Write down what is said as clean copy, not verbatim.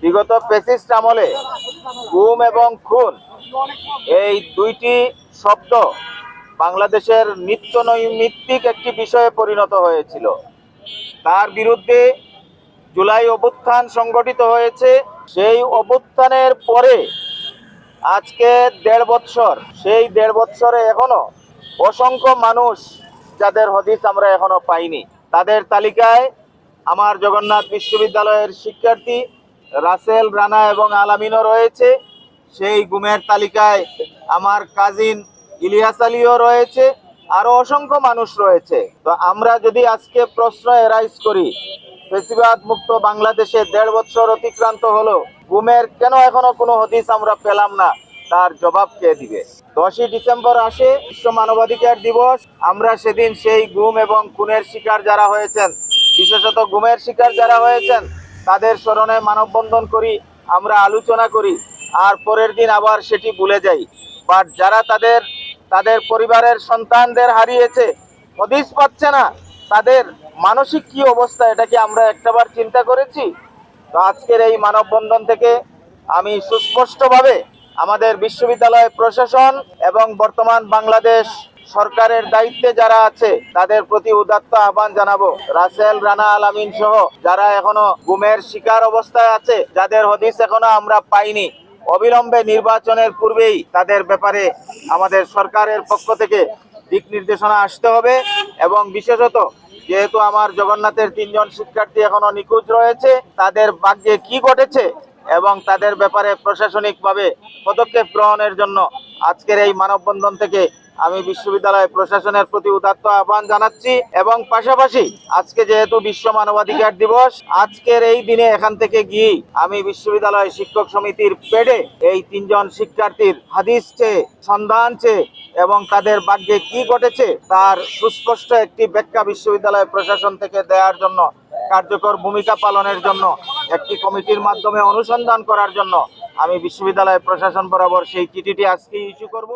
বিগত ফ্যাসিস্ট আমলে গুম এবং খুন এই দুইটি শব্দ বাংলাদেশের নিত্য নৈমিত্তিক একটি বিষয়ে পরিণত হয়েছিল। তার বিরুদ্ধে জুলাই অভ্যুত্থান সংগঠিত হয়েছে। সেই অভ্যুত্থানের পরে আজকে ১.৫ বছর, সেই ১.৫ বছরে এখনো অসংখ্য মানুষ যাদের হদিস আমরা এখনো পাইনি। তাদের তালিকায় আমার জগন্নাথ বিশ্ববিদ্যালয়ের শিক্ষার্থী রাসেল, রানা এবং আলামিনও রয়েছে। সেই গুমের তালিকায় আমার কাজিন ইলিয়াস আলীও রয়েছে, আরো অসংখ্য মানুষ রয়েছে। তো আমরা যদি আজকে প্রশ্ন এরাইজ করি, ফেসিবাদ মুক্ত বাংলাদেশে ১.৫ বছর অতিক্রান্ত হলো, গুমের কেন এখনো কোনো হদিস আমরা পেলাম না, তার জবাব কে দিবে? ১০ই ডিসেম্বর আসে বিশ্ব মানবাধিকার দিবস। আমরা সেদিন সেই গুম এবং খুনের শিকার যারা হয়েছেন, বিশেষত গুমের শিকার যারা হয়েছেন, তাদের স্মরণে মানববন্ধন করি, আমরা আলোচনা করি, আর পরের দিন আবার সেটি ভুলে যাই। বাট যারা তাদের পরিবারের সন্তানদের হারিয়েছে, হদিস পাচ্ছে না, তাদের মানসিক কি অবস্থা, এটা কি আমরা একটাবার চিন্তা করেছি? তো আজকের এই মানববন্ধন থেকে আমি সুস্পষ্টভাবে আমাদের বিশ্ববিদ্যালয় প্রশাসন এবং বর্তমান বাংলাদেশ সরকারের দায়িত্বে যারা আছে তাদের প্রতি উদাত্ত আহ্বান জানাবো। রাসেল, রানা, আলামিন সহ যারা এখনো গুমের শিকার অবস্থায় আছে, যাদের হদিস এখনো আমরা পাইনি, অবিলম্বে নির্বাচনের পূর্বেই তাদের ব্যাপারে আমাদের সরকারের পক্ষ থেকে দিক নির্দেশনা আসতে হবে। এবং বিশেষত যেহেতু আমার জগন্নাথের ৩ জন শিক্ষার্থী এখনো নিখোঁজ রয়েছে, তাদের ভাগ্যে কি ঘটেছে এবং তাদের ব্যাপারে প্রশাসনিকভাবে পদক্ষেপ গ্রহণের জন্য আজকের এই মানববন্ধন থেকে আমি বিশ্ববিদ্যালয় প্রশাসনের প্রতি উদাত্ত আহ্বান জানাচ্ছি। এবং পাশাপাশি আজকে যেহেতু বিশ্ব মানবাধিকার দিবস, আজকের এই দিনে এখান থেকে গিয়ে আমি বিশ্ববিদ্যালয় শিক্ষক সমিতির পেডে এই ৩ জন শিক্ষার্থীর হাদিস চেয়ে, সন্ধান চেয়ে এবং তাদের ভাগ্যে কি ঘটেছে তার সুস্পষ্ট একটি ব্যাখ্যা বিশ্ববিদ্যালয় প্রশাসন থেকে দেওয়ার জন্য, কার্যকর ভূমিকা পালনের জন্য, একটি কমিটির মাধ্যমে অনুসন্ধান করার জন্য আমি বিশ্ববিদ্যালয় প্রশাসন বরাবর সেই চিঠিটি আজকে ইস্যু করব।